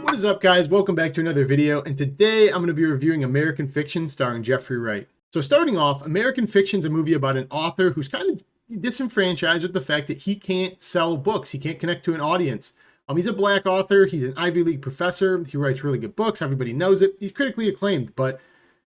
What is up, guys? Welcome back to another video, and today I'm going to be reviewing American Fiction starring Jeffrey Wright. So starting off, American Fiction is a movie about an author who's kind of disenfranchised with the fact that he can't sell books. He can't connect to an audience. He's a black author. He's an Ivy League professor. He writes really good books. Everybody knows it. He's critically acclaimed, but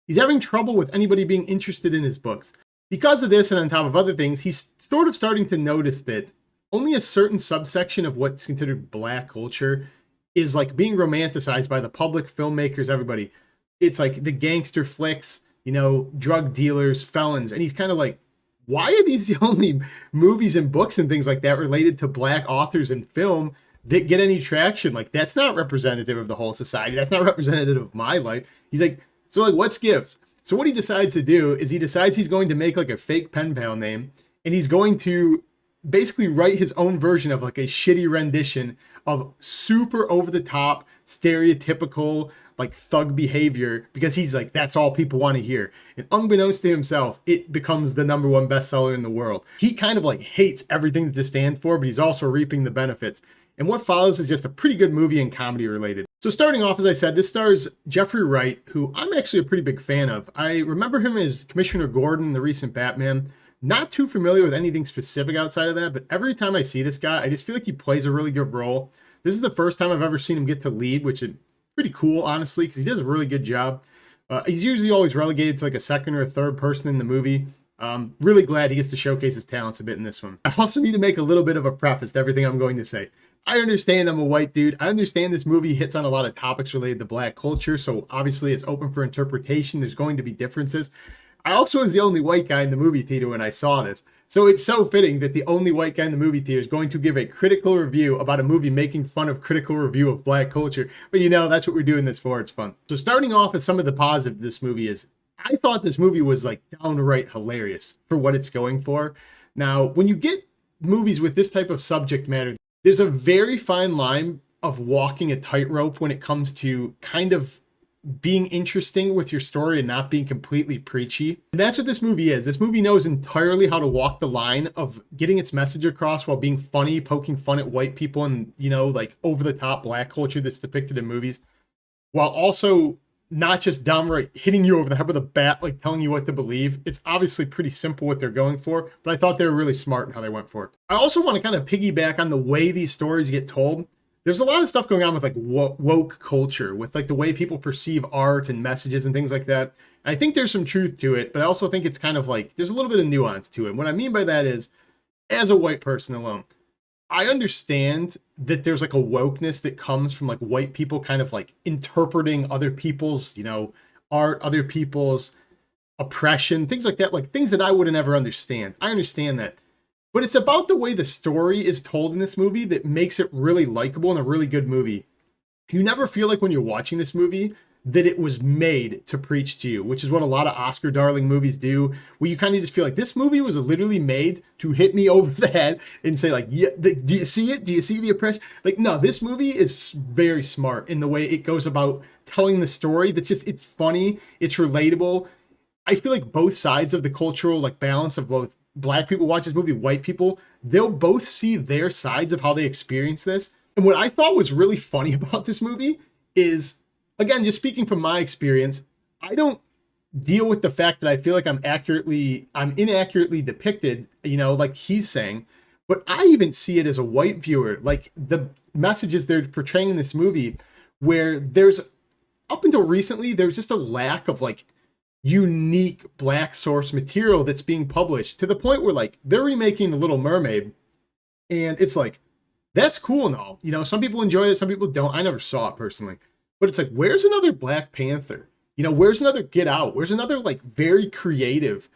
he's having trouble with anybody being interested in his books. Because of this, and on top of other things, he's sort of starting to notice that only a certain subsection of what's considered black culture is like being romanticized by the public, filmmakers, everybody. It's like the gangster flicks, drug dealers, felons. And he's kind of like, why are these the only movies and books and things like that related to black authors in film that get any traction? Like, that's not representative of the whole society. That's not representative of my life. He's like, so like, what's gives? So what he decides to do is he decides he's going to make like a fake pen pal name, and he's going to basically write his own version of like a shitty rendition of super over the top, stereotypical, like thug behavior, because he's like, that's all people want to hear. And unbeknownst to himself, it becomes the #1 bestseller in the world. He kind of like hates everything that this stands for, but he's also reaping the benefits. And what follows is just a pretty good movie and comedy related. So starting off, as I said, this stars Jeffrey Wright, who I'm actually a pretty big fan of. I remember him as Commissioner Gordon in the recent Batman. Not too familiar with anything specific outside of that, but every time I see this guy, I just feel like he plays a really good role. This is the first time I've ever seen him get to lead, which is pretty cool, honestly, because he does a really good job. He's usually always relegated to like a second or a third person in the movie. Really glad he gets to showcase his talents a bit in this one. I also need to make a little bit of a preface to everything I'm going to say. I understand I'm a white dude. I understand this movie hits on a lot of topics related to black culture, so obviously it's open for interpretation. There's going to be differences. I also was the only white guy in the movie theater when I saw this. So it's so fitting that the only white guy in the movie theater is going to give a critical review about a movie making fun of critical review of black culture. But that's what we're doing this for. It's fun. So starting off with some of the positive this movie is, I thought this movie was like downright hilarious for what it's going for. Now, when you get movies with this type of subject matter, there's a very fine line of walking a tightrope when it comes to kind of being interesting with your story and not being completely preachy. And that's what this movie is. This movie knows entirely how to walk the line of getting its message across while being funny, poking fun at white people and, like over the top black culture that's depicted in movies, while also not just downright hitting you over the head with a bat, like telling you what to believe. It's obviously pretty simple what they're going for, but I thought they were really smart in how they went for it. I also want to kind of piggyback on the way these stories get told. There's a lot of stuff going on with like woke culture, with like the way people perceive art and messages and things like that. And I think there's some truth to it, but I also think it's kind of like, there's a little bit of nuance to it. What I mean by that is, as a white person alone, I understand that there's like a wokeness that comes from like white people kind of like interpreting other people's, art, other people's oppression, things like that, like things that I wouldn't ever understand. I understand that. But it's about the way the story is told in this movie that makes it really likable and a really good movie. You never feel like when you're watching this movie that it was made to preach to you, which is what a lot of Oscar darling movies do, where you kind of just feel like this movie was literally made to hit me over the head and say like, yeah, do you see it? Do you see the oppression? Like, no, this movie is very smart in the way it goes about telling the story. It's funny, it's relatable. I feel like both sides of the cultural like balance of both black people watch this movie, white people, they'll both see their sides of how they experience this. And what I thought was really funny about this movie is, again, just speaking from my experience, I don't deal with the fact that I feel like I'm inaccurately depicted, like he's saying, but I even see it as a white viewer, like the messages they're portraying in this movie, where there's, up until recently, there's just a lack of like unique black source material that's being published, to the point where like they're remaking The Little Mermaid, and it's like, that's cool and all, some people enjoy it, some people don't. I never saw it personally, but it's like, where's another Black Panther? Where's another Get Out? Where's another like very creative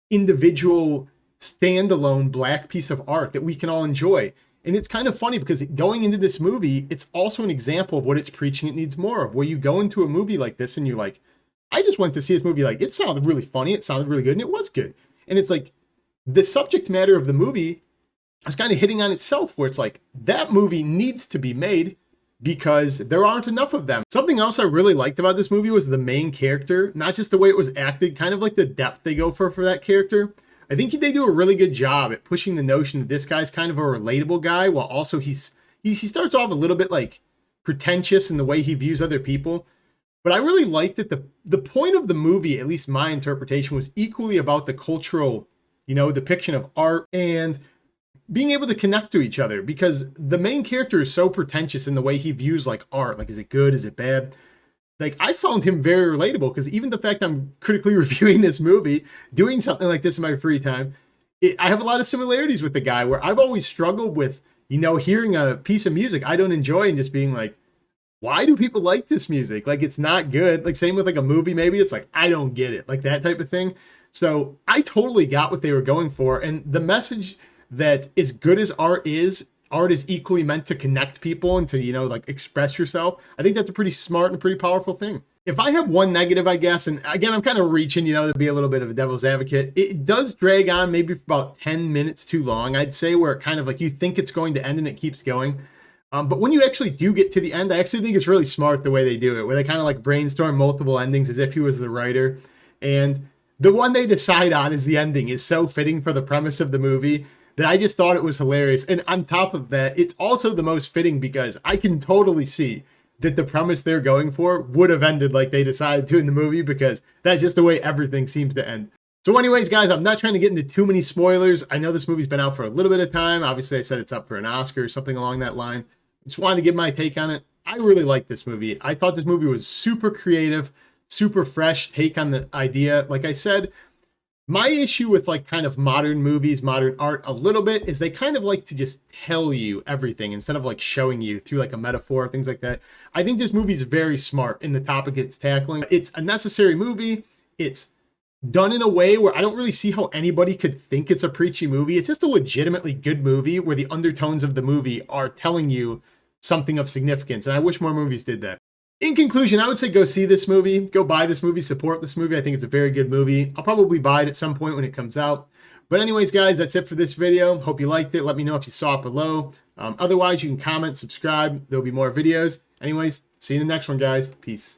individual standalone black piece of art that we can all enjoy? And it's kind of funny because going into this movie, it's also an example of what it's preaching it needs more of, where you go into a movie like this and you're like, I just went to see this movie, like, it sounded really funny, it sounded really good, and it was good. And it's like, the subject matter of the movie is kind of hitting on itself, where it's like, that movie needs to be made because there aren't enough of them. Something else I really liked about this movie was the main character, not just the way it was acted, kind of like the depth they go for that character. I think they do a really good job at pushing the notion that this guy's kind of a relatable guy, while also he starts off a little bit like pretentious in the way he views other people. But I really liked that the point of the movie, at least my interpretation, was equally about the cultural, depiction of art and being able to connect to each other, because the main character is so pretentious in the way he views like art. Like, is it good? Is it bad? Like, I found him very relatable, because even the fact I'm critically reviewing this movie, doing something like this in my free time, I have a lot of similarities with the guy, where I've always struggled with, hearing a piece of music I don't enjoy and just being like, why do people like this music? Like, it's not good. Like, same with like a movie, maybe it's like, I don't get it, like that type of thing. So I totally got what they were going for. And the message that as good as art is equally meant to connect people and to, like express yourself. I think that's a pretty smart and pretty powerful thing. If I have one negative, I guess, and again, I'm kind of reaching, to be a little bit of a devil's advocate. It does drag on maybe for about 10 minutes too long, I'd say, where it kind of like you think it's going to end and it keeps going. But when you actually do get to the end, I actually think it's really smart the way they do it, where they kind of like brainstorm multiple endings as if he was the writer. And the one they decide on is the ending is so fitting for the premise of the movie that I just thought it was hilarious. And on top of that, it's also the most fitting because I can totally see that the premise they're going for would have ended like they decided to in the movie, because that's just the way everything seems to end. So anyways, guys, I'm not trying to get into too many spoilers. I know this movie's been out for a little bit of time. Obviously, I said it's up for an Oscar or something along that line. Just wanted to give my take on it. I really like this movie. I thought this movie was super creative, super fresh take on the idea. Like I said, my issue with like kind of modern movies, modern art a little bit is they kind of like to just tell you everything instead of like showing you through like a metaphor, things like that. I think this movie is very smart in the topic it's tackling. It's a necessary movie. It's done in a way where I don't really see how anybody could think it's a preachy movie. It's just a legitimately good movie where the undertones of the movie are telling you something of significance. And I wish more movies did that. In conclusion, I would say go see this movie, go buy this movie, support this movie. I think it's a very good movie. I'll probably buy it at some point when it comes out. But anyways, guys, that's it for this video. Hope you liked it. Let me know if you saw it below. Otherwise, you can comment, subscribe. There'll be more videos. Anyways, see you in the next one, guys. Peace.